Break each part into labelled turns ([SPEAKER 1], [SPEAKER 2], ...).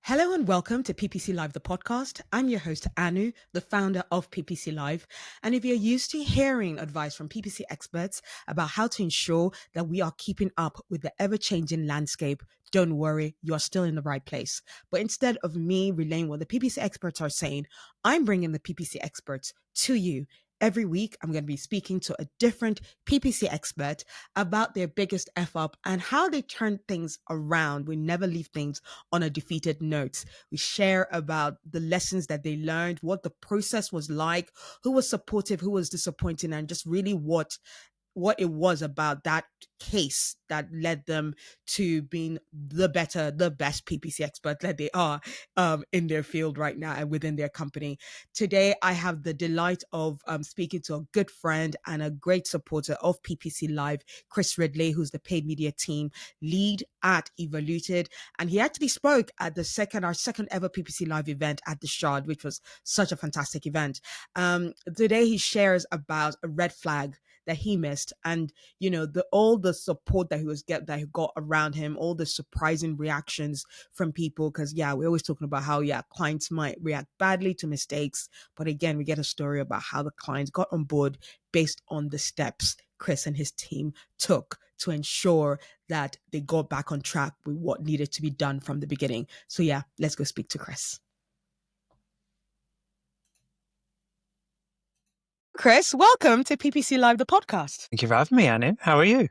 [SPEAKER 1] Hello and welcome to PPC Live The Podcast. I'm your host, Anu, the founder of PPC Live. And if you're used to hearing advice from PPC experts about how to ensure that we are keeping up with the ever-changing landscape, don't worry, you're still in the right place. But instead of me relaying what the PPC experts are saying, I'm bringing the PPC experts to you. Every week, I'm going to be speaking to a different PPC expert about their biggest F up and how they turn things around. We never leave things on a defeated note. We share about the lessons that they learned, what the process was like, who was supportive, who was disappointing, and just really what it was about that case that led them to being the best PPC expert that they are in their field right now and within their company. Today, I have the delight of speaking to a good friend and a great supporter of PPC Live, Chris Ridley, who's the paid media team lead at Evaluted. And he actually spoke at our second ever PPC Live event at the Shard, which was such a fantastic event. Today, he shares about a red flag that he missed, and all the support that he got around him, all the surprising reactions from people. Because we're always talking about how clients might react badly to mistakes, but again, we get a story about how the clients got on board based on the steps Chris and his team took to ensure that they got back on track with what needed to be done from the beginning. So let's go speak to Chris. Chris, welcome to PPC Live, the podcast.
[SPEAKER 2] Thank you for having me, Anu. How are you?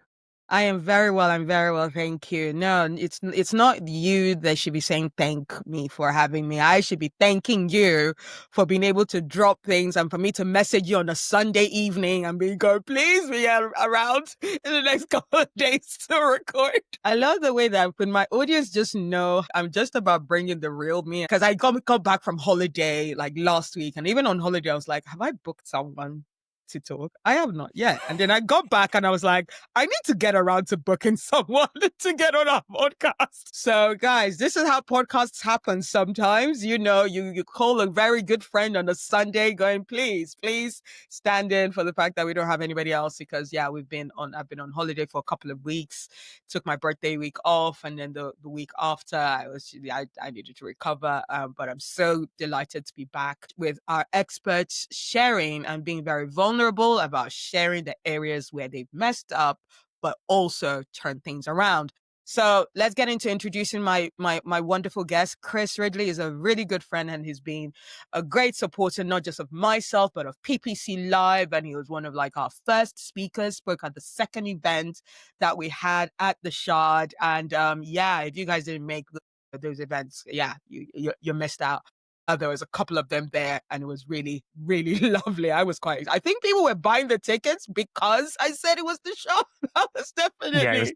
[SPEAKER 1] I am very well. I'm very well. Thank you. No, it's not you that should be saying thank me for having me. I should be thanking you for being able to drop things and for me to message you on a Sunday evening and please be around in the next couple of days to record. I love the way that when my audience just know I'm just about bringing the real me, because I got back from holiday like last week, and even on holiday, I was like, have I booked someone to talk? I have not yet. And then I got back and I was like, I need to get around to booking someone to get on our podcast. So guys, this is how podcasts happen sometimes. You call a very good friend on a Sunday going, please stand in for the fact that we don't have anybody else, because I've been on holiday for a couple of weeks, took my birthday week off, and then the week after I needed to recover. But I'm so delighted to be back with our experts sharing and being very vulnerable about sharing the areas where they've messed up, but also turn things around. So let's get into introducing my wonderful guest. Chris Ridley is a really good friend, and he's been a great supporter, not just of myself, but of PPC Live. And he was one of our first speakers, spoke at the second event that we had at the Shard. And if you guys didn't make those events, you missed out. There was a couple of them there, and it was really, really lovely. I think people were buying the tickets because I said it was the show. That was definitely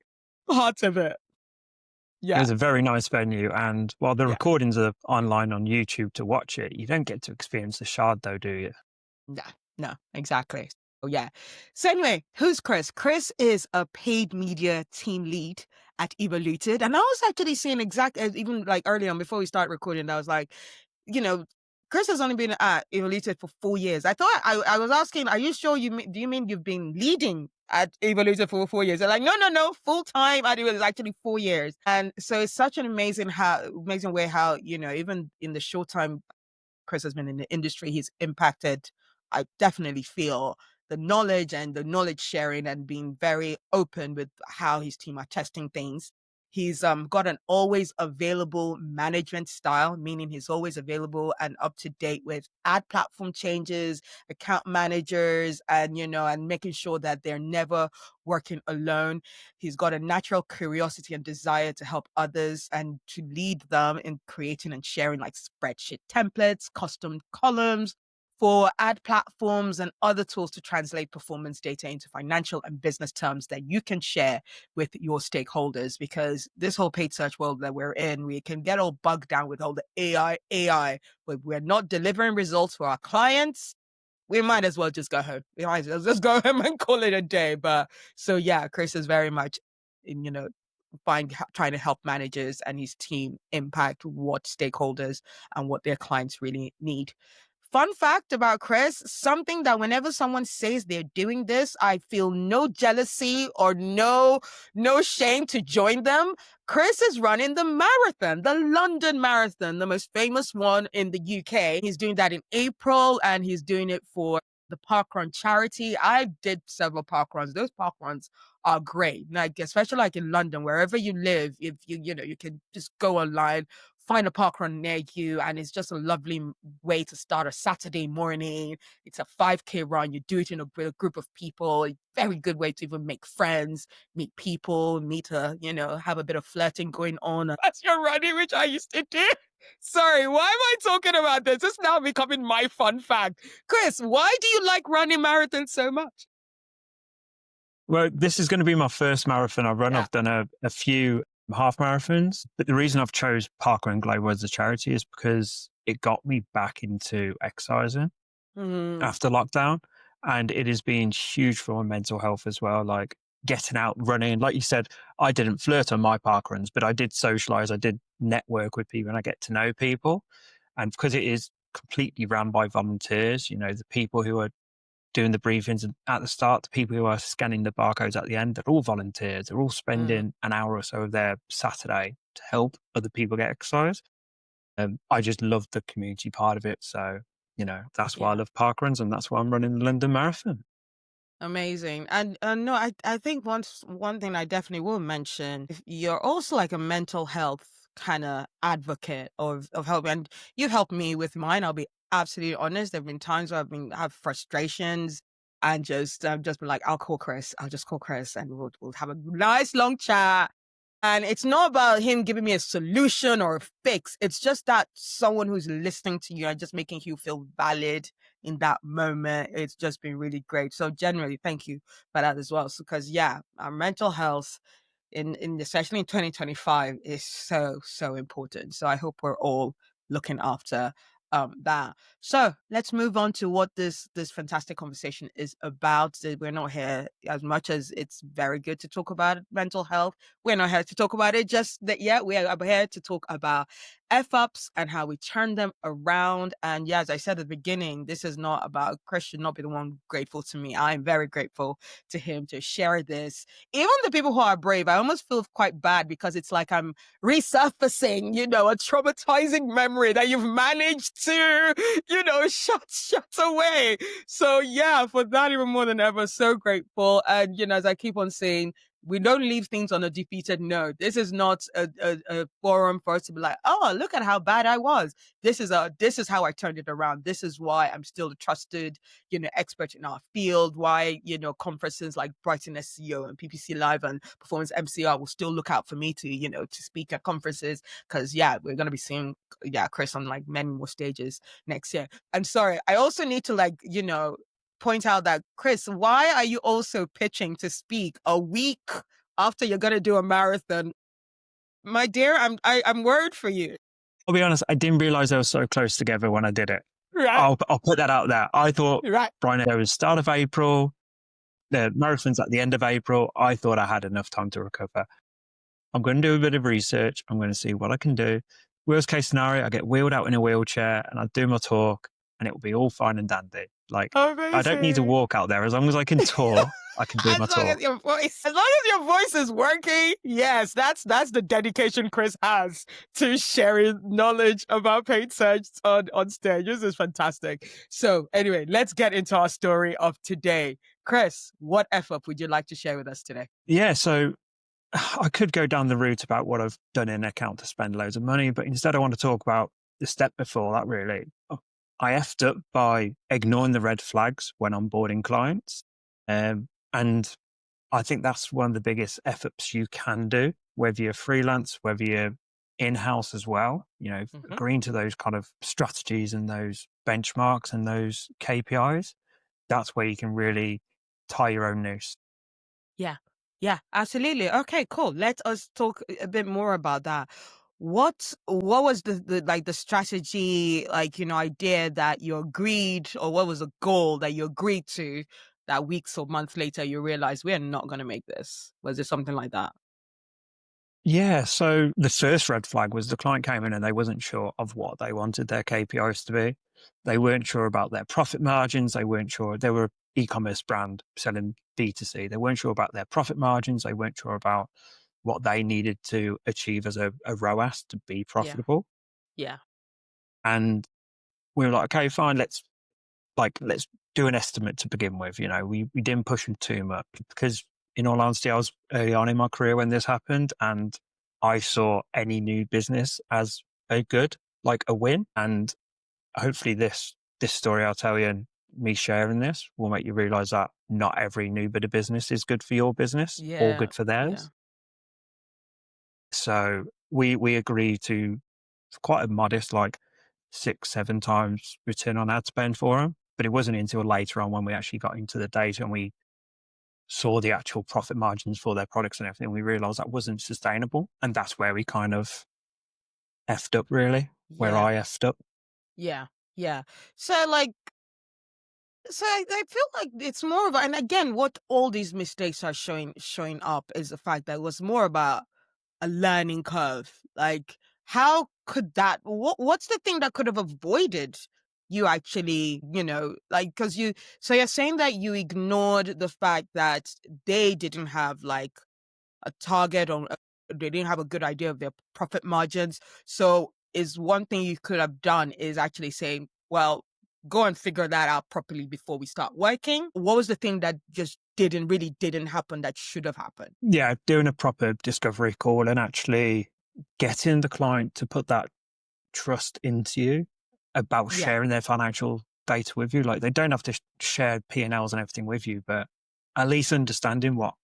[SPEAKER 1] part of it.
[SPEAKER 2] It was a very nice venue. And while the recordings are online on YouTube to watch it, you don't get to experience the Shard though, do you?
[SPEAKER 1] No, exactly. So anyway, who's Chris? Chris is a paid media team lead at Evaluted. And I was actually saying even early on before we start recording, I was like, Chris has only been at Evaluted for 4 years. I thought I was asking, are you sure do you mean you've been leading at Evaluted for 4 years? They're like, no, full time at Evaluted is actually 4 years. And so it's such an amazing way how, even in the short time Chris has been in the industry, he's impacted. I definitely feel the knowledge and the knowledge sharing and being very open with how his team are testing things. He's got an always available management style, meaning he's always available and up to date with ad platform changes, account managers, and and making sure that they're never working alone. He's got a natural curiosity and desire to help others and to lead them in creating and sharing spreadsheet templates, custom columns for ad platforms and other tools to translate performance data into financial and business terms that you can share with your stakeholders. Because this whole paid search world that we're in, we can get all bogged down with all the AI, but we're not delivering results for our clients. We might as well just go home. We might as well just go home and call it a day. But so Chris is very much trying to help managers and his team impact what stakeholders and what their clients really need. fun fact about Chris, something that whenever someone says they're doing this, I feel no jealousy or no shame to join them. Chris is running the marathon, the London Marathon, the most famous one in the UK. He's doing that in April, and he's doing it for the parkrun charity. I did several parkruns. Those parkruns are great. Like, especially like in London, wherever you live, if you can just go online, find a parkrun near you, and it's just a lovely way to start a Saturday morning. It's a 5K run. You do it in a group of people. Very good way to even make friends, meet people, have a bit of flirting going on as you're running, which I used to do. Sorry, why am I talking about this? It's now becoming my fun fact. Chris, why do you like running marathons so much?
[SPEAKER 2] Well, this is going to be my first marathon I've run. Yeah. I've done a few half marathons, but the reason I've chose Parkrun Global as a charity is because it got me back into exercising after lockdown, and it has been huge for my mental health as well. Like getting out, running. Like you said, I didn't flirt on my parkruns, but I did socialize. I did network with people, and I get to know people. And because it is completely run by volunteers, the people who are doing the briefings at the start, the people who are scanning the barcodes at the end, they're all volunteers. They're all spending an hour or so of their Saturday to help other people get exercise. I just love the community part of it. So, that's why I love parkruns, and that's why I'm running the London Marathon.
[SPEAKER 1] Amazing. And no, I think one thing I definitely will mention, you're also like a mental health kind of advocate of help, and you've helped me with mine. I'll be absolutely honest. There've been times where have frustrations and just been like, I'll just call Chris and we'll have a nice long chat. And it's not about him giving me a solution or a fix. It's just that someone who's listening to you and just making you feel valid in that moment. It's just been really great. So generally, thank you for that as well. So, because our mental health in especially in 2025 is so important. So I hope we're all looking after that. So let's move on to what this fantastic conversation is about. We're not here, as much as it's very good to talk about mental health, we're not here to talk about it just that yet. We are here to talk about F-ups and how we turn them around. And as I said at the beginning, this is not about Chris should not be the one grateful to me. I'm very grateful to him to share this. Even the people who are brave, I almost feel quite bad because it's like I'm resurfacing, a traumatizing memory that you've managed to, shut away. So for that, even more than ever, so grateful. And, as I keep on saying, we don't leave things on a defeated note. This is not a forum for us to be like, oh, look at how bad I was. This is how I turned it around. This is why I'm still a trusted, expert in our field. Why, conferences like Brighton SEO and PPC Live and Performance MCR will still look out for me to, to speak at conferences. Because we're going to be seeing, Chris on like many more stages next year. And sorry, I also need to point out that, Chris, why are you also pitching to speak a week after you're going to do a marathon? My dear, I'm worried for you.
[SPEAKER 2] I'll be honest, I didn't realize they were so close together when I did it.
[SPEAKER 1] Right.
[SPEAKER 2] I'll put that out there. I thought Brian, it was start of April, the marathon's at the end of April. I thought I had enough time to recover. I'm going to do a bit of research. I'm going to see what I can do. Worst case scenario, I get wheeled out in a wheelchair and I do my talk and it will be all fine and dandy. Like, amazing. I don't need to walk out there. As long as I can talk, I can do my talk.
[SPEAKER 1] As long as your voice is working, yes, that's the dedication Chris has to sharing knowledge about paid search on stage. This is fantastic. So anyway, let's get into our story of today. Chris, what F-up would you like to share with us today?
[SPEAKER 2] Yeah, so I could go down the route about what I've done in account to spend loads of money, but instead I want to talk about the step before that, really. I effed up by ignoring the red flags when onboarding clients. And I think that's one of the biggest F-ups you can do, whether you're freelance, whether you're in-house as well, agreeing to those kind of strategies and those benchmarks and those KPIs. That's where you can really tie your own noose.
[SPEAKER 1] Yeah, absolutely. Okay, cool. Let us talk a bit more about that. What was the strategy, idea that you agreed, or what was the goal that you agreed to that weeks or months later you realized we're not going to make this? Was it something like that?
[SPEAKER 2] Yeah. So the first red flag was the client came in and they wasn't sure of what they wanted their KPIs to be. They weren't sure about their profit margins. They weren't sure. They were an e-commerce brand selling D2C. They weren't sure about their profit margins. They weren't sure about what they needed to achieve as a ROAS to be
[SPEAKER 1] Yeah.
[SPEAKER 2] profitable.
[SPEAKER 1] Yeah.
[SPEAKER 2] And we were like, okay, fine, let's do an estimate to begin with. We didn't push them too much because, in all honesty, I was early on in my career when this happened, and I saw any new business as a win. And hopefully this story I'll tell you and me sharing this will make you realize that not every new bit of business is good for your business or
[SPEAKER 1] Yeah.
[SPEAKER 2] good for
[SPEAKER 1] Yeah.
[SPEAKER 2] theirs. So we agree to quite a modest, 6-7 times return on ad spend for them. But it wasn't until later on when we actually got into the data and we saw the actual profit margins for their products and everything, we realized that wasn't sustainable. And that's where we kind of effed up, really, where
[SPEAKER 1] Yeah.
[SPEAKER 2] I effed up.
[SPEAKER 1] Yeah. Yeah. So I feel like it's more of and again, what all these mistakes are showing up is the fact that it was more about a learning curve. Like, how could what's the thing that could have avoided you actually, so you're saying that you ignored the fact that they didn't have like a target or they didn't have a good idea of their profit margins. So is one thing you could have done is actually saying, well, go and figure that out properly before we start working. What was the thing that just really didn't happen that should have happened?
[SPEAKER 2] Yeah, doing a proper discovery call and actually getting the client to put that trust into you about
[SPEAKER 1] Yeah.
[SPEAKER 2] sharing their financial data with you. Like, they don't have to share P&Ls and everything with you, but at least understanding what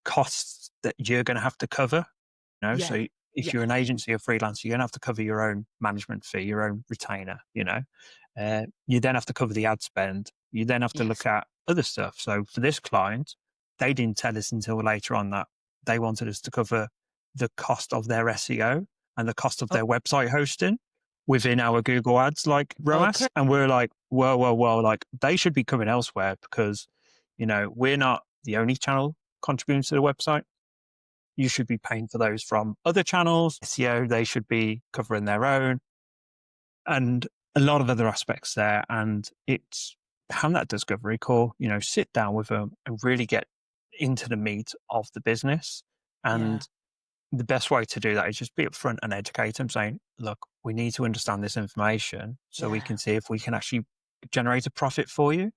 [SPEAKER 2] costs that you're going to have to cover.
[SPEAKER 1] Yeah.
[SPEAKER 2] So if
[SPEAKER 1] Yeah.
[SPEAKER 2] you're an agency or freelancer, you're going to have to cover your own management fee, your own retainer. You then have to cover the ad spend. You then have to
[SPEAKER 1] Yes.
[SPEAKER 2] look at other stuff. So for this client, they didn't tell us until later on that they wanted us to cover the cost of their SEO and the cost of
[SPEAKER 1] Oh,
[SPEAKER 2] their website hosting within our Google Ads
[SPEAKER 1] okay.
[SPEAKER 2] ROAS. And we're like, well, like, they should be coming elsewhere because, we're not the only channel contributing to the website. You should be paying for those from other channels. SEO, they should be covering their own, and a lot of other aspects there. And it's having that discovery call, sit down with them and really get into the meat of the business.
[SPEAKER 1] Yeah.
[SPEAKER 2] And the best way to do that is just be upfront and educate them, saying, look, we need to understand this information so we
[SPEAKER 1] Yeah.
[SPEAKER 2] can see if we can actually generate a profit for you.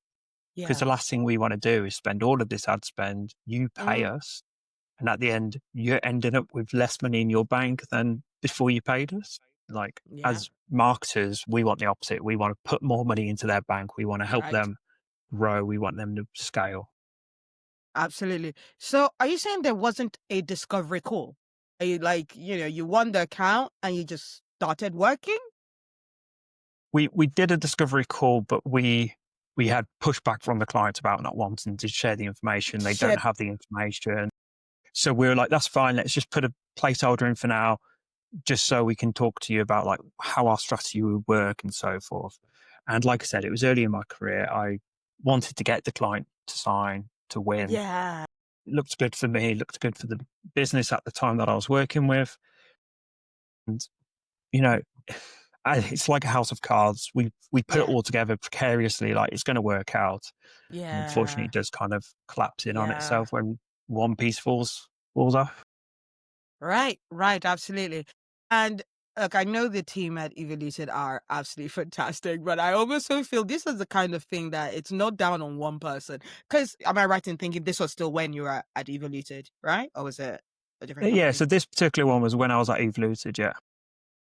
[SPEAKER 2] Because
[SPEAKER 1] Yeah.
[SPEAKER 2] the last thing we want to do is spend all of this ad spend, you pay
[SPEAKER 1] Mm,
[SPEAKER 2] us, and at the end, you're ending up with less money in your bank than before you paid us. Like,
[SPEAKER 1] yeah.
[SPEAKER 2] as marketers, we want the opposite. We want to put more money into their bank. We want to help
[SPEAKER 1] Right.
[SPEAKER 2] them grow. We want them to scale.
[SPEAKER 1] Absolutely. So are you saying there wasn't a discovery call? You won the account and you just started working?
[SPEAKER 2] We did a discovery call, but we had pushback from the clients about not wanting to share the information. They don't
[SPEAKER 1] Shit.
[SPEAKER 2] have the information. So we were like, that's fine. Let's just put a placeholder in for now, just so we can talk to you about how our strategy would work and so forth. And like I said, it was early in my career. I wanted to get the client to sign, to win.
[SPEAKER 1] Yeah.
[SPEAKER 2] It looked good for me, looked good for the business at the time that I was working with. And, you know, it's like a house of cards. We put it
[SPEAKER 1] Yeah.
[SPEAKER 2] all together precariously, like it's going to work out. And unfortunately,
[SPEAKER 1] Yeah.
[SPEAKER 2] it does kind of collapse in on
[SPEAKER 1] Yeah.
[SPEAKER 2] itself when one piece falls off.
[SPEAKER 1] Right. Right. Absolutely. And look, I know the team at Evaluted are absolutely fantastic, but I also feel this is the kind of thing that it's not down on one person. Because am I right in thinking this was still when you were at Evaluted, right? Or was it a different
[SPEAKER 2] Yeah,
[SPEAKER 1] company?
[SPEAKER 2] so this particular one was when I was at Evaluted, yeah.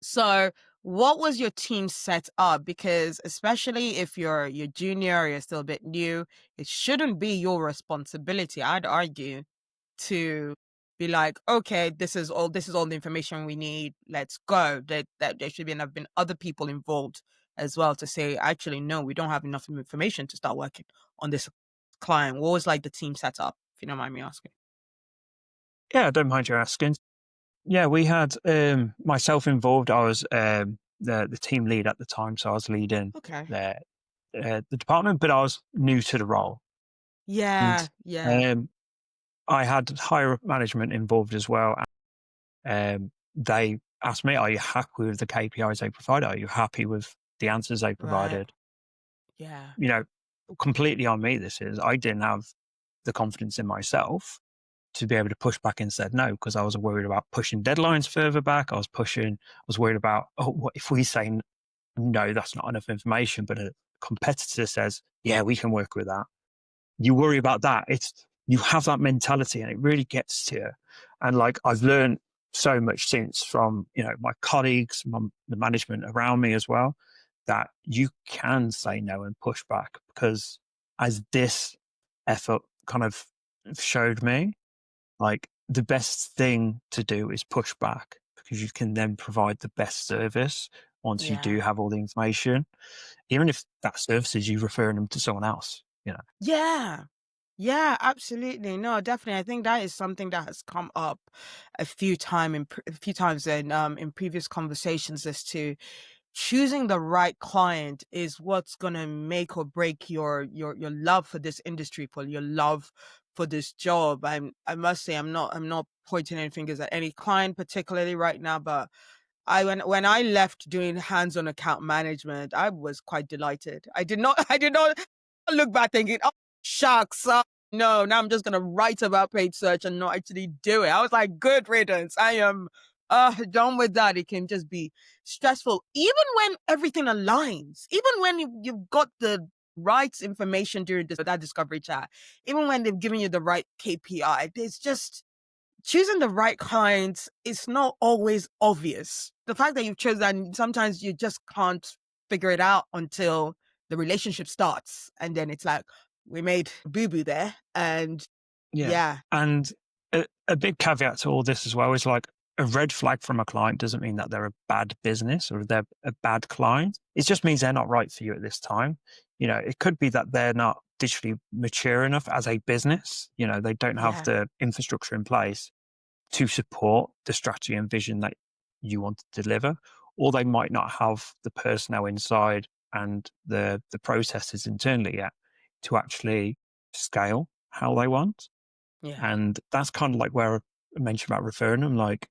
[SPEAKER 1] So what was your team set up? Because especially if you're junior or you're still a bit new, it shouldn't be your responsibility, I'd argue, to be like, okay, this is all the information we need. Let's go. That there should have been other people involved as well to say, actually, no, we don't have enough information to start working on this client. What was like the team set up, if you don't mind me asking?
[SPEAKER 2] Yeah, I don't mind you asking. Yeah, we had myself involved. I was the team lead at the time, so I was leading
[SPEAKER 1] Okay.
[SPEAKER 2] the the department, but I was new to the role, and
[SPEAKER 1] Yeah, yeah.
[SPEAKER 2] um, I had higher management involved as well. they asked me, are you happy with the KPIs they provided? Are you happy with the answers they
[SPEAKER 1] Right.
[SPEAKER 2] provided?
[SPEAKER 1] Yeah.
[SPEAKER 2] You know, completely on me, this is. I didn't have the confidence in myself to be able to push back and said no, because I was worried about pushing deadlines further back. I was worried about, oh, what if we say no, that's not enough information, but a competitor says, yeah, we can work with that. You worry about that. You have that mentality and it really gets to you. And like, I've learned so much since from, my colleagues, the management around me as well, that you can say no and push back, because as this effort kind of showed me, like, the best thing to do is push back, because you can then provide the best service once you do
[SPEAKER 1] Yeah.
[SPEAKER 2] have all the information, even if that service is you referring them to someone else.
[SPEAKER 1] Yeah. Yeah, absolutely. No, definitely. I think that is something that has come up a few times in previous conversations, as to choosing the right client is what's gonna make or break your love for this industry, for your love for this job. I must say, I'm not pointing any fingers at any client particularly right now, but when I left doing hands-on account management, I was quite delighted. I did not look back thinking, oh shucks, no, now I'm just gonna write about paid search and not actually do it. I was like, good riddance. I am done with that. It can just be stressful. Even when everything aligns, even when you've got the right information during that discovery chat, even when they've given you the right KPI, there's just choosing the right clients is not always obvious. The fact that you've chosen, sometimes you just can't figure it out until the relationship starts. And then it's like, we made boo boo there. And
[SPEAKER 2] Yeah.
[SPEAKER 1] yeah,
[SPEAKER 2] And a big caveat to all this as well is, like, a red flag from a client doesn't mean that they're a bad business or they're a bad client. It just means they're not right for you at this time. It could be that they're not digitally mature enough as a business. They don't have
[SPEAKER 1] yeah,
[SPEAKER 2] the infrastructure in place to support the strategy and vision that you want to deliver, or they might not have the personnel inside and the processes internally yet to actually scale how they want.
[SPEAKER 1] yeah,
[SPEAKER 2] And that's kind of like where I mentioned about referring them. Like,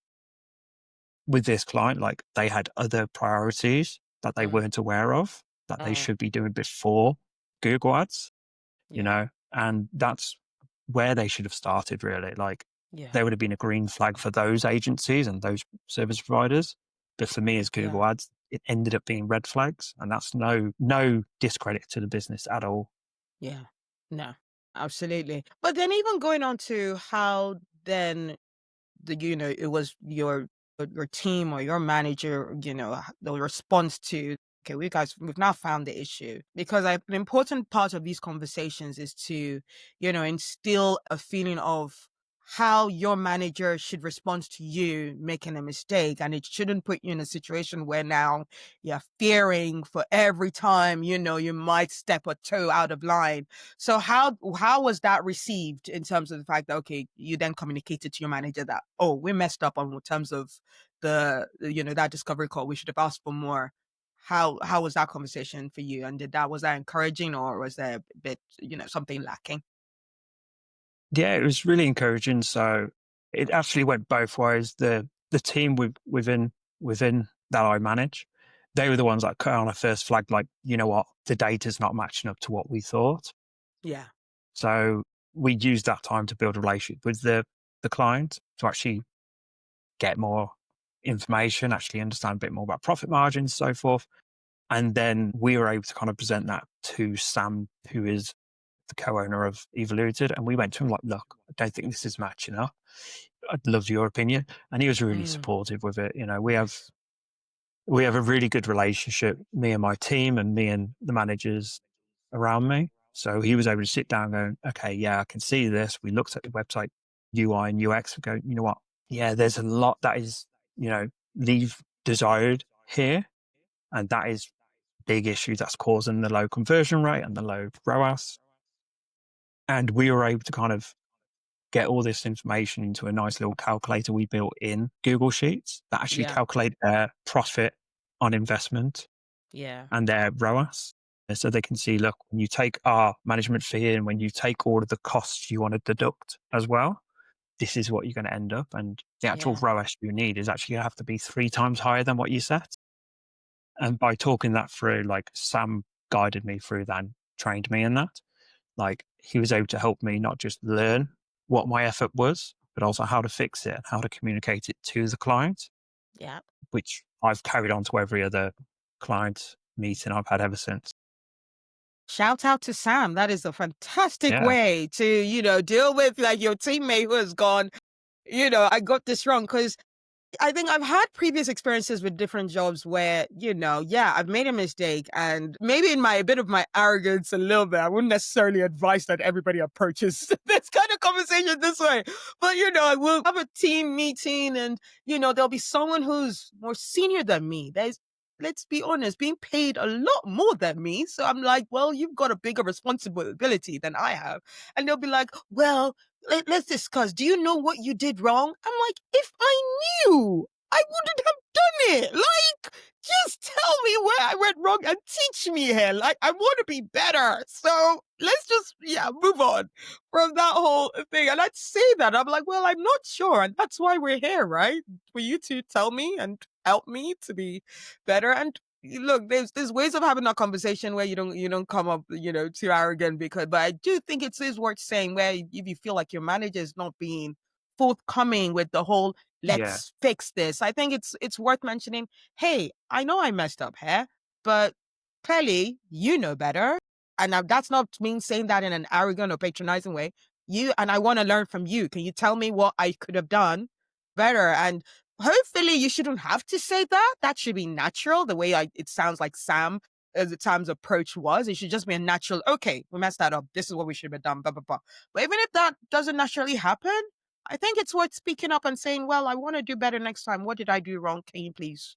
[SPEAKER 2] with this client, like, they had other priorities that they
[SPEAKER 1] mm,
[SPEAKER 2] weren't aware of that they
[SPEAKER 1] mm,
[SPEAKER 2] should be doing before Google Ads,
[SPEAKER 1] yeah,
[SPEAKER 2] and that's where they should have started, really. Like,
[SPEAKER 1] yeah,
[SPEAKER 2] there would have been a green flag for those agencies and those service providers. But for me, as
[SPEAKER 1] yeah,
[SPEAKER 2] Google Ads, it ended up being red flags. And that's no discredit to the business at all.
[SPEAKER 1] yeah. No, absolutely. But then even going on to how then it was your team or your manager, the response to, okay, we've now found the issue. Because an important part of these conversations is to, instill a feeling of how your manager should respond to you making a mistake. And it shouldn't put you in a situation where now you're fearing for every time, you might step a toe out of line. So how was that received, in terms of the fact that, okay, you then communicated to your manager that, oh, we messed up on terms of that discovery call, we should have asked for more. How was that conversation for you? And was that encouraging, or was there a bit, something lacking?
[SPEAKER 2] Yeah, it was really encouraging. So it actually went both ways. The team within that I manage, they were the ones that cut on a first flag, like, you know what, the data's not matching up to what we thought.
[SPEAKER 1] Yeah,
[SPEAKER 2] So we used that time to build a relationship with the client to actually get more information, actually understand a bit more about profit margins, so forth. And then we were able to kind of present that to Sam, who is the co-owner of Evaluted. And we went to him like, look, I don't think this is matching up. I'd love your opinion. And he was really
[SPEAKER 1] mm,
[SPEAKER 2] supportive with it.
[SPEAKER 1] nice.
[SPEAKER 2] We have a really good relationship, me and my team and me and the managers around me. So he was able to sit down and go, okay, yeah, I can see this. We looked at the website UI and UX and go, you know what? Yeah, there's a lot that is, leave desired here. And that is big issue that's causing the low conversion rate and the low ROAS. And we were able to kind of get all this information into a nice little calculator we built in Google Sheets that actually
[SPEAKER 1] Yeah,
[SPEAKER 2] calculate their profit on investment
[SPEAKER 1] yeah,
[SPEAKER 2] and their ROAS. And so they can see, look, when you take our management fee and when you take all of the costs you want to deduct as well, this is what you're going to end up. And the actual
[SPEAKER 1] Yeah.
[SPEAKER 2] ROAS you need is actually going to have to be 3 times higher than what you set. And by talking that through, like Sam guided me through that and trained me in that. Like he was able to help me not just learn what my effort was, but also how to fix it and how to communicate it to the client,
[SPEAKER 1] Yeah.
[SPEAKER 2] which I've carried on to every other client meeting I've had ever since.
[SPEAKER 1] Shout out to Sam. That is a fantastic
[SPEAKER 2] Yeah.
[SPEAKER 1] way to, deal with like your teammate who has gone, I got this wrong. Because I think I've had previous experiences with different jobs where, yeah, I've made a mistake, and maybe in a bit of my arrogance a little bit, I wouldn't necessarily advise that everybody approaches this kind of conversation this way. But, I will have a team meeting and, there'll be someone who's more senior than me. Let's be honest, being paid a lot more than me. So I'm like, well, you've got a bigger responsibility than I have. And they'll be like, well, let's discuss. Do you know what you did wrong? I'm like, if I knew, I wouldn't have done it. Like, just tell me where I went wrong and teach me here. Like, I want to be better. So let's just, move on from that whole thing. And I'd say that. I'm like, well, I'm not sure. And that's why we're here, right? For you to tell me and help me to be better. And look, there's ways of having that conversation where you don't come up, too arrogant, but I do think it is worth saying where if you feel like your manager is not being forthcoming with the whole
[SPEAKER 2] Yeah.
[SPEAKER 1] let's fix this. I think it's worth mentioning, hey, I know I messed up here, but clearly you know better. And now that's not me saying that in an arrogant or patronizing way. I want to learn from you. Can you tell me what I could have done better? And hopefully you shouldn't have to say that. That should be natural. The way it sounds like Sam's approach was. It should just be a natural, okay, we messed that up. This is what we should have done, blah, blah, blah. But even if that doesn't naturally happen, I think it's worth speaking up and saying, well, I want to do better next time. What did I do wrong? Can you please,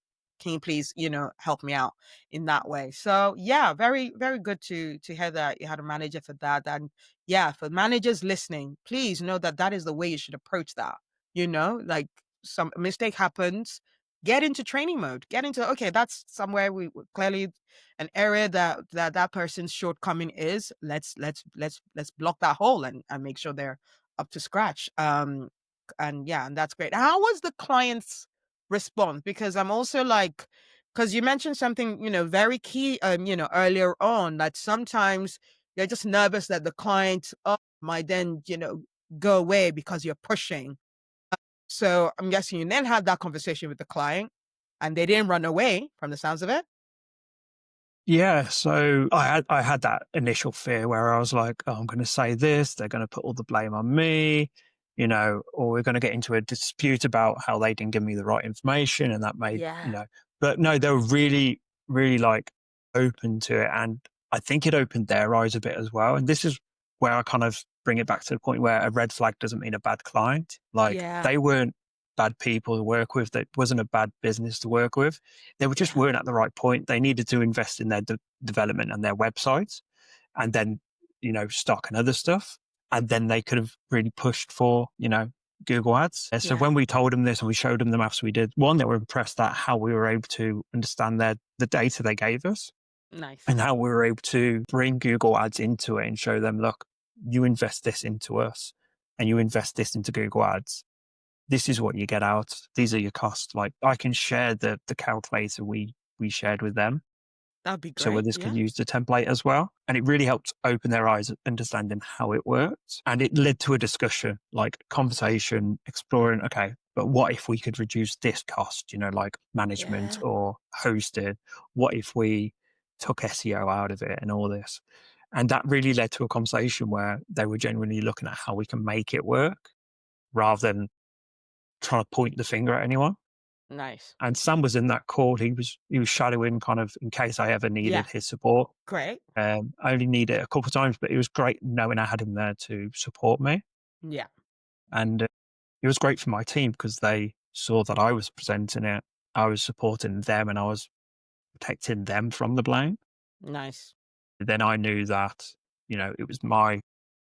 [SPEAKER 1] help me out in that way? So yeah, very, very good to hear that you had a manager for that. And yeah, for managers listening, please know that that is the way you should approach that. Like some mistake happens, get into training mode, okay, that's somewhere clearly an area that person's shortcoming is. Let's block that hole and make sure they're up to scratch. And yeah, and that's great. How was the client's response? Because I'm also like, because you mentioned something, very key, earlier on, that sometimes you're just nervous that the client might then, go away because you're pushing. So I'm guessing you then had that conversation with the client and they didn't run away from the sounds of it.
[SPEAKER 2] Yeah, so I had that initial fear where I was like, oh, I'm going to say this, they're going to put all the blame on me, or we're going to get into a dispute about how they didn't give me the right information, and that made,
[SPEAKER 1] Yeah.
[SPEAKER 2] but no, they were really, really like open to it, and I think it opened their eyes a bit as well. And this is where I kind of bring it back to the point where a red flag doesn't mean a bad client. Like
[SPEAKER 1] Yeah.
[SPEAKER 2] they weren't bad people to work with. That wasn't a bad business to work with. They were just
[SPEAKER 1] Yeah.
[SPEAKER 2] weren't at the right point. They needed to invest in their development and their websites, and then stock and other stuff, and then they could have really pushed for Google Ads. So
[SPEAKER 1] Yeah.
[SPEAKER 2] when we told them this and we showed them the maths we did, one, they were impressed at how we were able to understand the data they gave us,
[SPEAKER 1] Nice.
[SPEAKER 2] and how we were able to bring Google Ads into it and show them, look, you invest this into us and you invest this into Google Ads, this is what you get out. These are your costs. Like I can share the calculator we shared with them,
[SPEAKER 1] That'd be
[SPEAKER 2] so
[SPEAKER 1] great.
[SPEAKER 2] others
[SPEAKER 1] Yeah.
[SPEAKER 2] could use the template as well. And it really helped open their eyes at understanding how it worked. And it led to a discussion, like conversation, exploring, okay, but what if we could reduce this cost, like management
[SPEAKER 1] Yeah.
[SPEAKER 2] or hosted? What if we took SEO out of it and all this? And that really led to a conversation where they were genuinely looking at how we can make it work rather than trying to point the finger at anyone.
[SPEAKER 1] Nice.
[SPEAKER 2] And Sam was in that call. He was shadowing kind of in case I ever
[SPEAKER 1] Yeah.
[SPEAKER 2] needed his support.
[SPEAKER 1] Great.
[SPEAKER 2] I only need it a couple of times, but it was great knowing I had him there to support me.
[SPEAKER 1] Yeah.
[SPEAKER 2] And it was great for my team because they saw that I was presenting it, I was supporting them, and I was protecting them from the blame.
[SPEAKER 1] Nice.
[SPEAKER 2] Then I knew that, it was my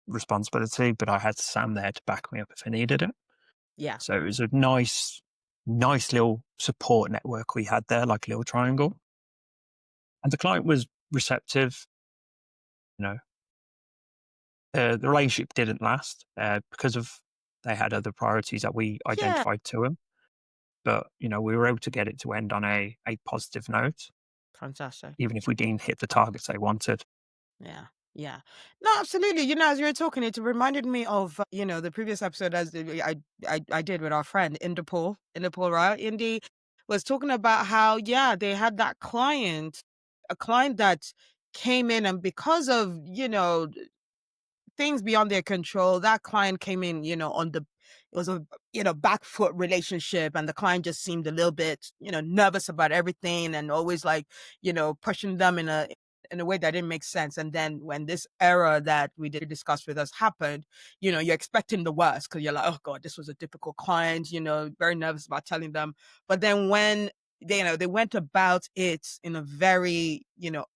[SPEAKER 2] responsibility, but I had Sam there to back me up if I needed it.
[SPEAKER 1] Yeah.
[SPEAKER 2] So it was a nice little support network we had there, like a little triangle. And the client was receptive. You know, the relationship didn't last because of they had other priorities that we
[SPEAKER 1] Yeah.
[SPEAKER 2] identified to them. But, we were able to get it to end on a positive note,
[SPEAKER 1] Fantastic.
[SPEAKER 2] even if we didn't hit the targets they wanted.
[SPEAKER 1] Yeah. Yeah. No, absolutely. As you were talking, it reminded me of, the previous episode I did with our friend Interpol, right? Indy was talking about how, yeah, they had that a client that came in, and because of, things beyond their control. That client came in, it was a, back foot relationship, and the client just seemed a little bit, nervous about everything, and always like, pushing them in a way that didn't make sense. And then when this error that we did discuss with us happened, you're expecting the worst because you're like, oh God, this was a difficult client, very nervous about telling them. But then when they went about it in a very,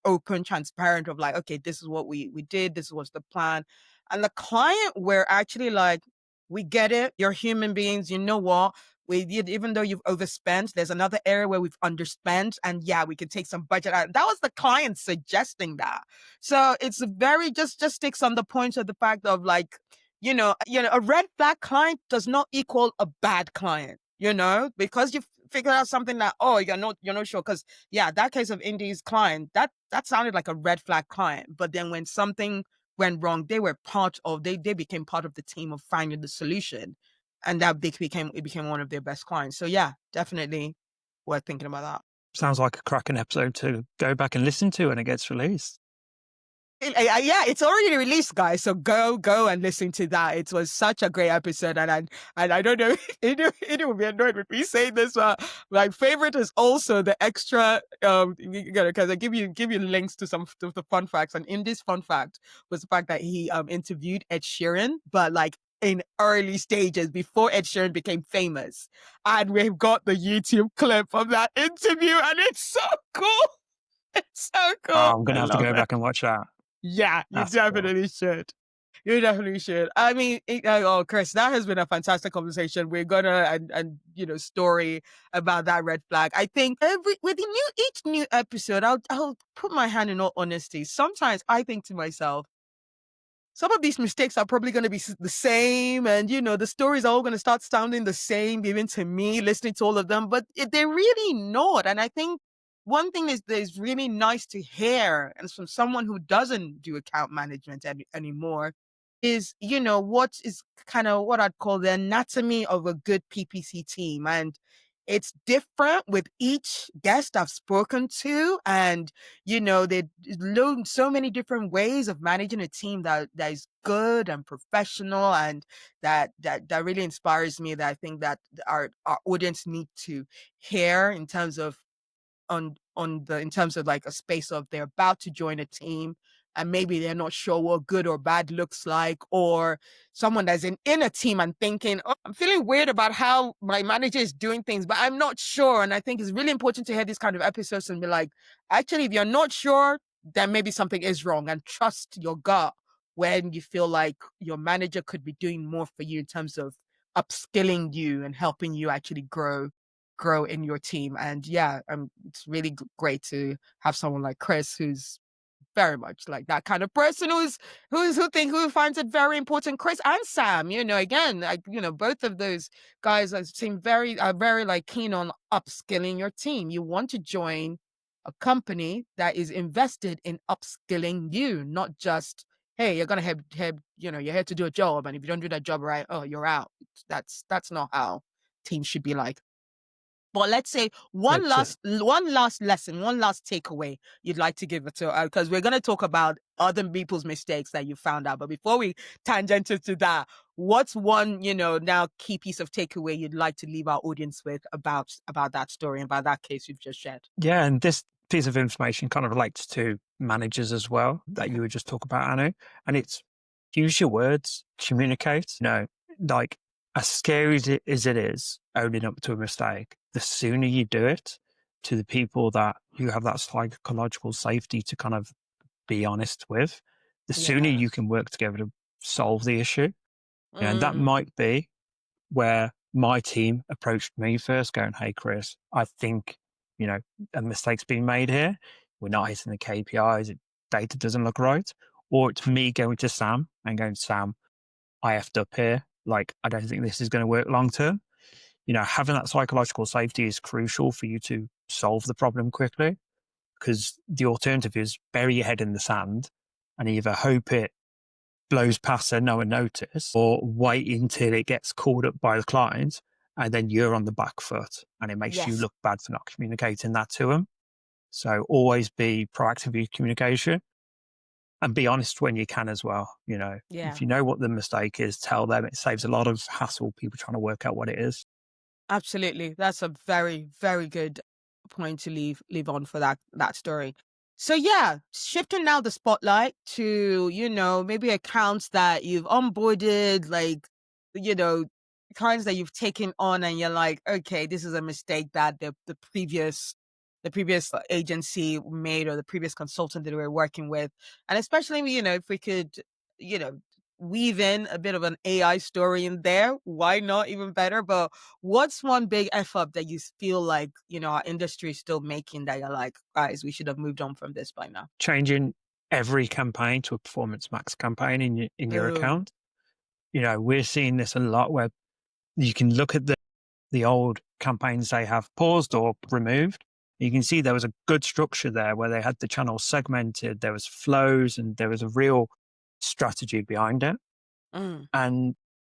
[SPEAKER 1] open, transparent of like, okay, this is what we did, this was the plan. And the client were actually like, we get it. You're human beings. You know what? We did, even though you've overspent, there's another area where we've underspent. And yeah, we can take some budget out. That was the client suggesting that. So it's very just takes on the points of the fact of like, a red flag client does not equal a bad client, because you figured out something that, oh, you're not sure. Cause yeah, that case of Indy's client, that sounded like a red flag client. But then when something went wrong, they became part of the team of finding the solution. And that it became one of their best clients. So yeah, definitely worth thinking about that.
[SPEAKER 2] Sounds like a cracking episode to go back and listen to when it gets released.
[SPEAKER 1] Yeah, it's already released, guys. So go and listen to that. It was such a great episode, and I don't know, it will be annoyed with me saying this, but my favorite is also the extra. Because I give you links to some of the fun facts, and in this fun fact was the fact that he interviewed Ed Sheeran, but like in early stages before Ed Sheeran became famous, and we've got the YouTube clip of that interview, and it's so cool. It's so cool.
[SPEAKER 2] Oh, I'm going
[SPEAKER 1] I
[SPEAKER 2] to have to
[SPEAKER 1] love
[SPEAKER 2] go
[SPEAKER 1] it.
[SPEAKER 2] back and watch that.
[SPEAKER 1] Yeah, you
[SPEAKER 2] That's cool.
[SPEAKER 1] definitely should. You definitely should. I mean, Chris, that has been a fantastic conversation. We're gonna and story about that red flag. I think with each new episode, I'll put my hand in all honesty. Sometimes I think to myself, some of these mistakes are probably going to be the same, and the stories are all going to start sounding the same, even to me listening to all of them. But they're really not. And I think one thing is really nice to hear, and from someone who doesn't do account management anymore, is what is kind of what I'd call the anatomy of a good PPC team. And it's different with each guest I've spoken to, and they learn so many different ways of managing a team that is good and professional, and that really inspires me, that I think that our audience need to hear in terms of in terms of like a space of they're about to join a team, and maybe they're not sure what good or bad looks like, or someone that's in a team and thinking, oh, I'm feeling weird about how my manager is doing things, but I'm not sure. And I think it's really important to hear these kind of episodes and be like, actually, if you're not sure, then maybe something is wrong, and trust your gut when you feel like your manager could be doing more for you in terms of upskilling you and helping you actually grow in your team. And yeah, it's really great to have someone like Chris, who's very much like that kind of person, who finds it very important. Chris and Sam, again, like, both of those guys are very like keen on upskilling your team. You want to join a company that is invested in upskilling you, not just, hey, you're gonna you're here to do a job, and if you don't do that job right, oh, you're out. That's not how teams should be like. But let's say
[SPEAKER 2] That's it.
[SPEAKER 1] one last lesson, one last takeaway you'd like to give it to, because we're going to talk about other people's mistakes that you found out. But before we tangent to that, what's one, now key piece of takeaway you'd like to leave our audience with about that story and about that case you've just shared?
[SPEAKER 2] Yeah, and this piece of information kind of relates to managers as well that
[SPEAKER 1] Yeah.
[SPEAKER 2] you were just talking about, Anu. And it's use your words, communicate. Like as scary as it is owning up to a mistake, the sooner you do it to the people that you have that psychological safety to kind of be honest with, the sooner
[SPEAKER 1] Yeah.
[SPEAKER 2] you can work together to solve the issue. And that
[SPEAKER 1] Mm,
[SPEAKER 2] might be where my team approached me first, going, "Hey, Chris, I think, a mistake's been made here. We're not hitting the KPIs. Data doesn't look right." Or it's me going to Sam and going, "Sam, I effed up here. like, I don't think this is going to work long term. You know, having that psychological safety is crucial for you to solve the problem quickly, because the alternative is bury your head in the sand and either hope it blows past and no one notice, or wait until it gets called up by the client and then you're on the back foot and it makes you
[SPEAKER 1] Yes.
[SPEAKER 2] look bad for not communicating that to them. So always be proactive with your communication and be honest when you can as well. You know,
[SPEAKER 1] Yeah.
[SPEAKER 2] if you know what the mistake is, tell them. It saves a lot of hassle, people trying to work out what it is.
[SPEAKER 1] Absolutely. That's a very, very good point to leave on for that story. So yeah, shifting now the spotlight to, maybe accounts that you've onboarded, like, you know, clients that you've taken on and you're like, okay, this is a mistake that the previous agency made, or the previous consultant that we were working with. And especially, if we could, you know, weave in a bit of an AI story in there, why not? Even better. But what's one big F up that you feel like, our industry is still making that you're like, guys, we should have moved on from this by now?
[SPEAKER 2] Changing every campaign to a performance max campaign in your
[SPEAKER 1] Boom.
[SPEAKER 2] account. You know, we're seeing this a lot where you can look at the old campaigns they have paused or removed. You can see there was a good structure there where they had the channels segmented, there was flows, and there was a real strategy behind it.
[SPEAKER 1] Mm,
[SPEAKER 2] And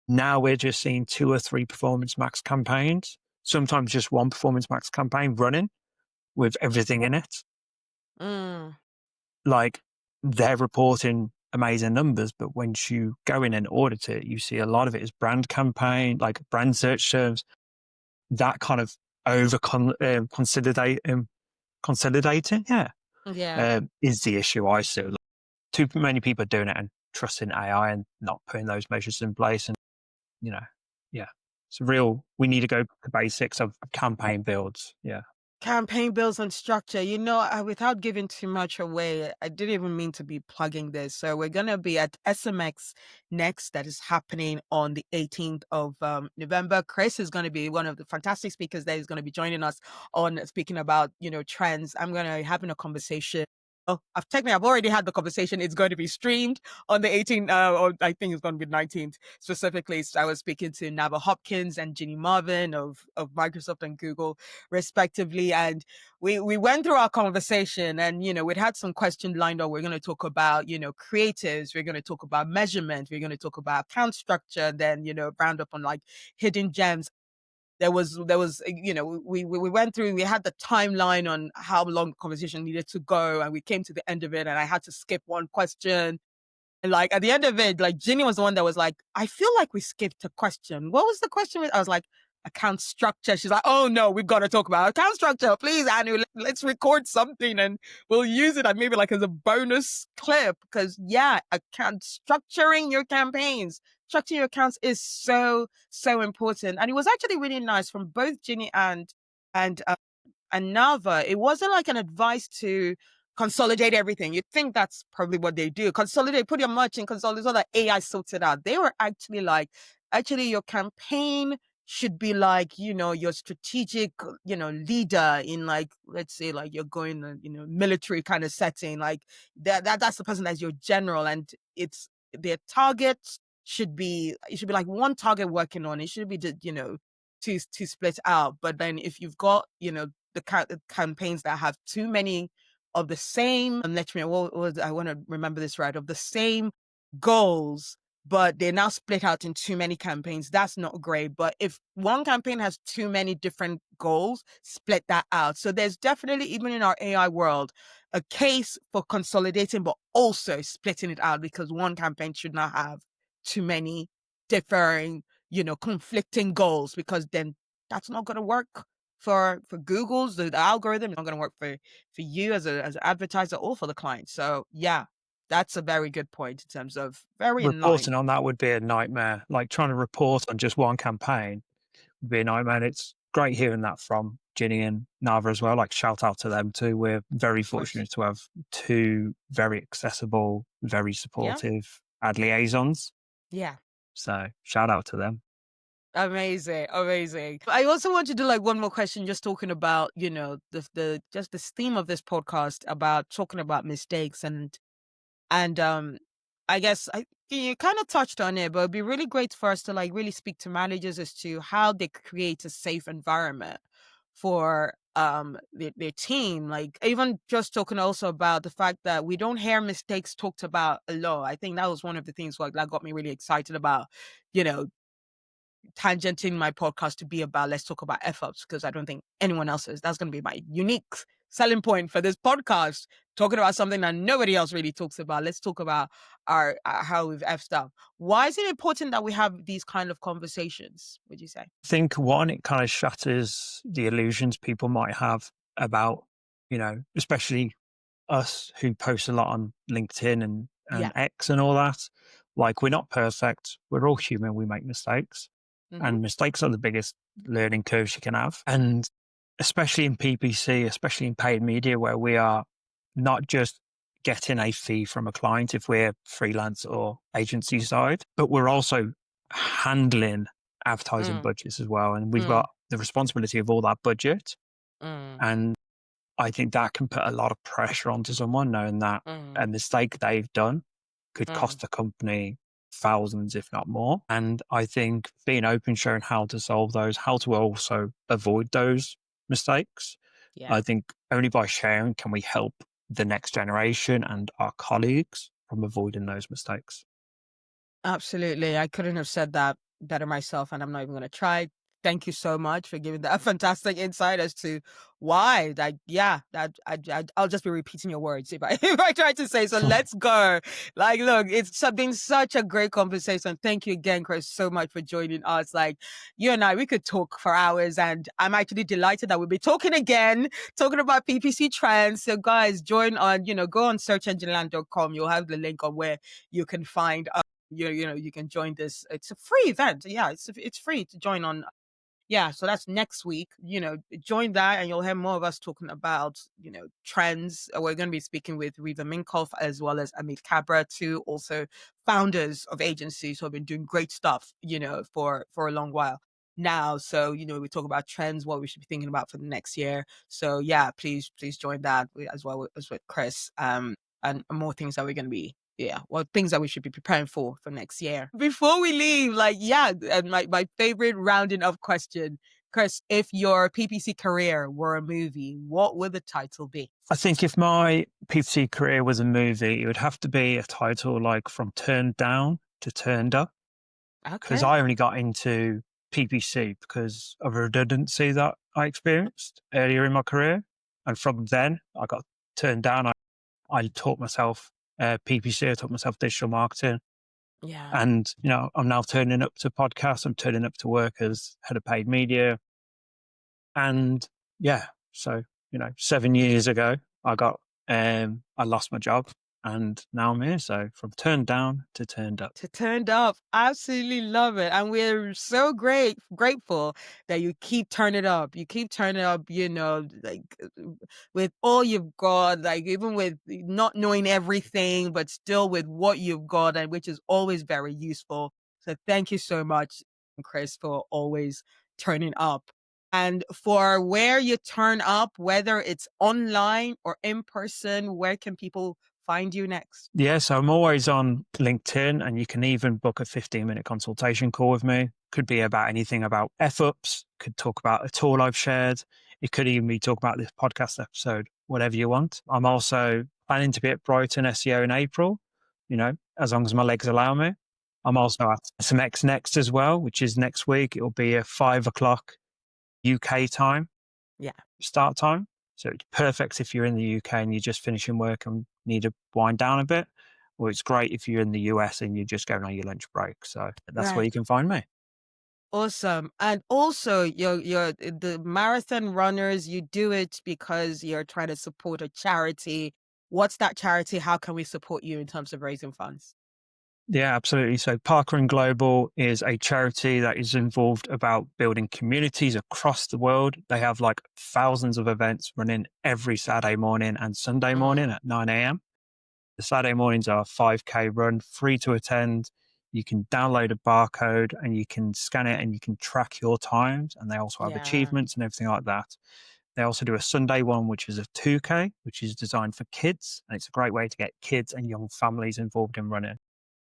[SPEAKER 2] now we're just seeing 2 or 3 performance max campaigns, sometimes just one performance max campaign running with everything in it.
[SPEAKER 1] mm,
[SPEAKER 2] Like, they're reporting amazing numbers, but once you go in and audit it, you see a lot of it is brand campaign, like brand search terms, that kind of consolidating, yeah,
[SPEAKER 1] yeah.
[SPEAKER 2] is the issue I see. Like, too many people are doing it and trusting AI and not putting those measures in place. And, you know, yeah, we need to go to basics of campaign builds. Yeah.
[SPEAKER 1] Campaign bills and structure. Without giving too much away, I didn't even mean to be plugging this. So we're going to be at SMX next. That is happening on the 18th of November. Chris is going to be one of the fantastic speakers that is going to be joining us on speaking about, trends. I'm going to be having a conversation. Oh, I've already had the conversation. It's going to be streamed on the 18th, or I think it's going to be 19th specifically. So I was speaking to Nava Hopkins and Ginny Marvin of Microsoft and Google respectively. And we went through our conversation, and, we'd had some questions lined up. We're going to talk about, creatives. We're going to talk about measurement. We're going to talk about account structure, and then, round up on like hidden gems. We went through, we had the timeline on how long the conversation needed to go, and we came to the end of it, and I had to skip one question. And like at the end of it, like Ginny was the one that was like, I feel like we skipped a question. What was the question? I was like, account structure. She's like, oh no, we've got to talk about account structure. Please, Anu, let's record something and we'll use it, and maybe like as a bonus clip. Because yeah, account structuring your campaigns, structuring your accounts is so, so important. And it was actually really nice from both Ginny and Nava. It wasn't like an advice to consolidate everything. You'd think that's probably what they do. Consolidate, put your merch in, consolidate, so that AI sorts it out. They were actually like, actually, your campaign should be like, your strategic, leader in, like, let's say, like you're going, military kind of setting. Like that's the person that's your general, and it's their targets it should be like one target working on. It should be just, to split out. But then if you've got, the campaigns that have too many of the same, and let me, I want to remember this right, of the same goals, but they're now split out in too many campaigns, that's not great. But if one campaign has too many different goals, split that out. So there's definitely, even in our AI world, a case for consolidating, but also splitting it out, because one campaign should not have too many differing, conflicting goals, because then that's not going to work for Google's the algorithm. It's not going to work for you as an advertiser or for the client. So yeah, that's a very good point in terms of very in line.
[SPEAKER 2] Reporting on that would be a nightmare. Like, trying to report on just one campaign would be a nightmare. And it's great hearing that from Ginny and Nava as well. Like, shout out to them too. We're very
[SPEAKER 1] Of course.
[SPEAKER 2] fortunate to have 2 very accessible, very
[SPEAKER 1] Yeah.
[SPEAKER 2] supportive ad liaisons.
[SPEAKER 1] Yeah.
[SPEAKER 2] So shout out to them.
[SPEAKER 1] Amazing, amazing. I also want to do like one more question, just talking about, the just this theme of this podcast about talking about mistakes, and I guess You kind of touched on it, but it'd be really great for us to like really speak to managers as to how they create a safe environment for their team. Like even just talking also about the fact that we don't hear mistakes talked about a lot. I think that was one of the things like that got me really excited about, you know, tangenting my podcast to be about let's talk about F-ups, because I don't think anyone else is. That's going to be my unique selling point for this podcast, talking about something that nobody else really talks about. Let's talk about our how we've F'd up. Why is it important that we have these kind of conversations, would you say?
[SPEAKER 2] I think one, it kind of shatters the illusions people might have about, especially us who post a lot on LinkedIn and
[SPEAKER 1] Yeah.
[SPEAKER 2] X and all that. Like, we're not perfect. We're all human. We make mistakes.
[SPEAKER 1] Mm-hmm.
[SPEAKER 2] And mistakes are the biggest learning curves you can have. And especially in PPC, especially in paid media, where we are not just getting a fee from a client if we're freelance or agency side, but we're also handling advertising
[SPEAKER 1] Mm,
[SPEAKER 2] budgets as well. And we've
[SPEAKER 1] mm,
[SPEAKER 2] got the responsibility of all that budget.
[SPEAKER 1] mm,
[SPEAKER 2] And I think that can put a lot of pressure onto someone, knowing that
[SPEAKER 1] mm,
[SPEAKER 2] a mistake they've done could
[SPEAKER 1] mm.
[SPEAKER 2] cost the company thousands, if not more. And I think being open, showing how to solve those, how to also avoid those mistakes.
[SPEAKER 1] Yeah.
[SPEAKER 2] I think only by sharing can we help the next generation and our colleagues from avoiding those mistakes.
[SPEAKER 1] Absolutely. I couldn't have said that better myself, and I'm not even going to try. Thank you so much for giving that fantastic insight as to why. Like, yeah, I'll just be repeating your words if I if I try to say so. Let's go. Like, look, been such a great conversation. Thank you again, Chris, so much for joining us. Like, you and I, we could talk for hours, and I'm actually delighted that we'll be talking again, talking about PPC trends. So, guys, join on. Go on searchengineland.com. You'll have the link on where you can find you can join this. It's a free event. Yeah, it's free to join on. Yeah, so that's next week. Join that and you'll hear more of us talking about, trends. We're going to be speaking with Riva Minkoff as well as Amit Cabra, two also founders of agencies who have been doing great stuff, for a long while now. So, we talk about trends, what we should be thinking about for the next year. So yeah, please join that as well as with Chris. And more things that we're going to be things that we should be preparing for next year. Before we leave, and my favorite rounding up question, Chris, if your PPC career were a movie, what would the title be?
[SPEAKER 2] I think if my PPC career was a movie, it would have to be a title like From Turned Down to Turned Up, because
[SPEAKER 1] Okay.
[SPEAKER 2] I only got into PPC because of a redundancy that I experienced earlier in my career. And from then, I got turned down. I taught myself PPC, I taught myself digital marketing.
[SPEAKER 1] Yeah.
[SPEAKER 2] And, I'm now turning up to podcasts, I'm turning up to work as head of paid media. And yeah, so, 7 years ago, I lost my job and now I'm here. So from turned down to turned up.
[SPEAKER 1] To turned up. Absolutely love it. And we're so grateful that you keep turning up. You keep turning up, like with all you've got, like even with not knowing everything, but still with what you've got, and which is always very useful. So thank you so much, Chris, for always turning up. And for where you turn up, whether it's online or in person, where can people find you next?
[SPEAKER 2] Yeah, so I'm always on LinkedIn, and you can even book a 15-minute consultation call with me. Could be about anything about F-ups, could talk about a tool I've shared. It could even be talk about this podcast episode, whatever you want. I'm also planning to be at Brighton SEO in April, as long as my legs allow me. I'm also at some X Next as well, which is next week. It'll be a 5 o'clock UK time
[SPEAKER 1] Yeah.
[SPEAKER 2] start time. So it's perfect if you're in the UK and you're just finishing work and need to wind down a bit. Or it's great if you're in the US and you're just going on your lunch break. So that's where
[SPEAKER 1] Right.
[SPEAKER 2] you can find me.
[SPEAKER 1] Awesome. And also you're the marathon runners, you do it because you're trying to support a charity. What's that charity? How can we support you in terms of raising funds?
[SPEAKER 2] Yeah, absolutely. So Parker and Global is a charity that is involved about building communities across the world. They have like thousands of events running every Saturday morning and Sunday morning
[SPEAKER 1] Mm,
[SPEAKER 2] at 9 a.m. The Saturday mornings are a 5K run, free to attend. You can download a barcode and you can scan it and you can track your times. And they also have
[SPEAKER 1] yeah.
[SPEAKER 2] achievements and everything like that. They also do a Sunday one, which is a 2K, which is designed for kids. And it's a great way to get kids and young families involved in running.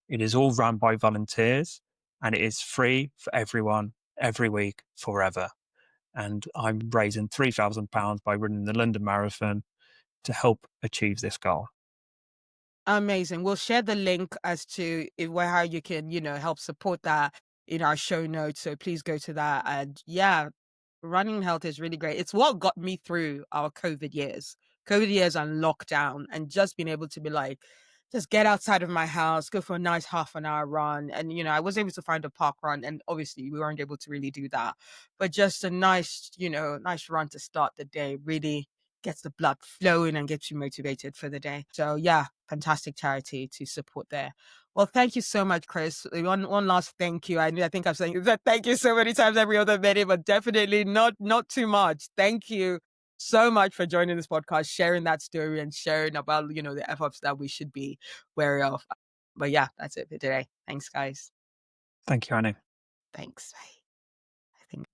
[SPEAKER 2] It is all run by volunteers and it is free for everyone every week forever. And I'm raising £3,000 by running the London Marathon to help achieve this goal.
[SPEAKER 1] Amazing. We'll share the link as to how you can, help support that in our show notes. So please go to that. And yeah, running health is really great. It's what got me through our COVID years and lockdown, and just being able to be like, just get outside of my house, go for a nice half an hour run. And, I was able to find a park run, and obviously we weren't able to really do that, but just a nice, nice run to start the day really gets the blood flowing and gets you motivated for the day. So yeah, fantastic charity to support there. Well, thank you so much, Chris. One last thank you. I think I've said that thank you so many times every other minute, but definitely not too much. Thank you so much for joining this podcast, sharing that story and sharing about, the F-ups that we should be wary of. But yeah, that's it for today. Thanks, guys.
[SPEAKER 2] Thank you, Annie.
[SPEAKER 1] Thanks. Bye. I think.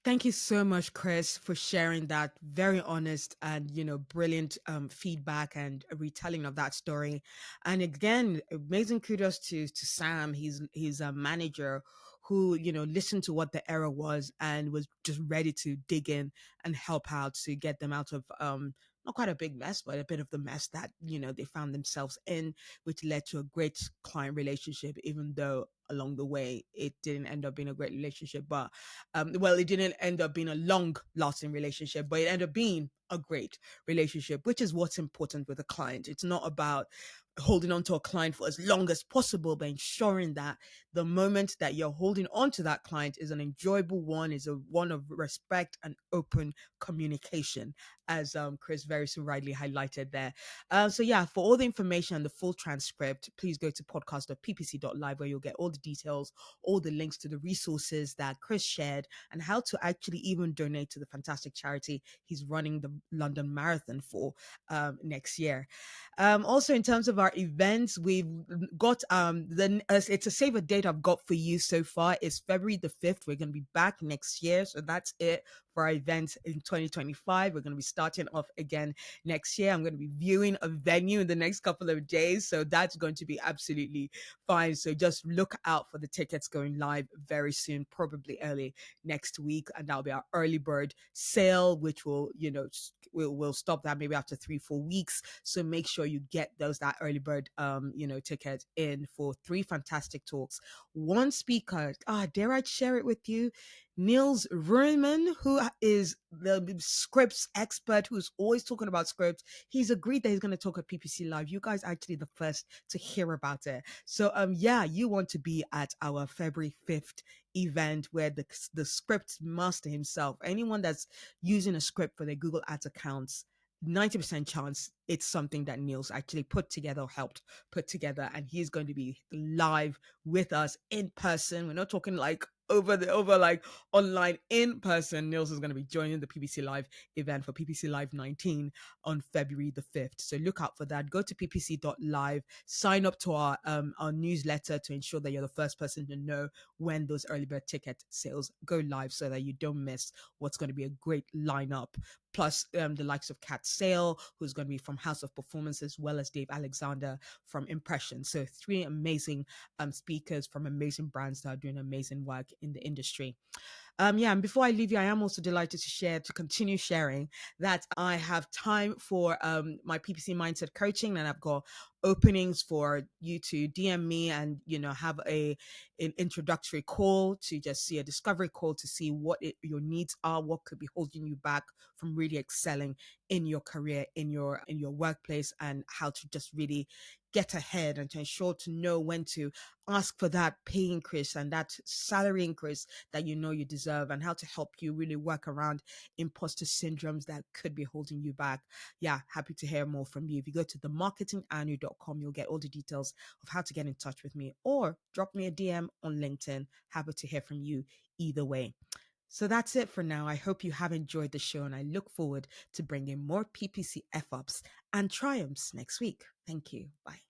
[SPEAKER 1] Thank you so much, Chris, for sharing that very honest and brilliant feedback and a retelling of that story. And again, amazing kudos to Sam. He's a manager who listened to what the error was and was just ready to dig in and help out to get them out of not quite a big mess, but a bit of the mess that they found themselves in, which led to a great client relationship, even though along the way it didn't end up being a great relationship. But well, it didn't end up being a long lasting relationship, but it ended up being a great relationship, which is what's important with a client. It's not about holding on to a client for as long as possible, but ensuring that the moment that you're holding on to that client is an enjoyable one, is a one of respect and open communication, as Chris very so rightly highlighted there. So yeah, for all the information and the full transcript, please go to podcast.ppc.live, where you'll get all the details, all the links to the resources that Chris shared, and how to actually even donate to the fantastic charity he's running the London Marathon for next year. Also, in terms of our events, we've got it's a save a date I've got for you so far is February the 5th. We're going to be back next year, so that's it for our event in 2025. We're going to be starting off again next year. I'm going to be viewing a venue in the next couple of days, so that's going to be absolutely fine. So just look out for the tickets going live very soon, probably early next week, and that'll be our early bird sale, which will we'll stop that maybe after 3-4 weeks. So make sure you get that early bird ticket in for 3 fantastic talks. One speaker, dare I share it with you? Niels Ruhrmann, who is the scripts expert, who's always talking about scripts. He's agreed that he's going to talk at PPC Live. You guys are actually the first to hear about it. So yeah, you want to be at our February 5th event where the script master himself, anyone that's using a script for their Google Ads accounts, 90% chance it's something that Niels actually put together or helped put together, and he's going to be live with us in person. We're not talking like over like online, in person. Niels is going to be joining the PPC Live event for PPC Live 19 on February the 5th. So look out for that. Go to ppc.live, sign up to our newsletter to ensure that you're the first person to know when those early bird ticket sales go live, so that you don't miss what's going to be a great lineup. Plus the likes of Kat Sale, who's going to be from House of Performance, as well as Dave Alexander from Impression. So 3 amazing speakers from amazing brands that are doing amazing work in the industry. And before I leave you, I am also delighted to continue sharing that I have time for my PPC Mindset coaching, and I've got openings for you to DM me and have an introductory call, to just see a discovery call to see what your needs are, what could be holding you back from really excelling in your career, in your workplace, and how to just really get ahead and to ensure to know when to ask for that pay increase and that salary increase that you deserve, and how to help you really work around imposter syndromes that could be holding you back. Yeah, happy to hear more from you. If you go to themarketinganu.com, you'll get all the details of how to get in touch with me, or drop me a DM on LinkedIn. Happy to hear from you either way. So that's it for now. I hope you have enjoyed the show, and I look forward to bringing more PPC F-ups and triumphs next week. Thank you. Bye.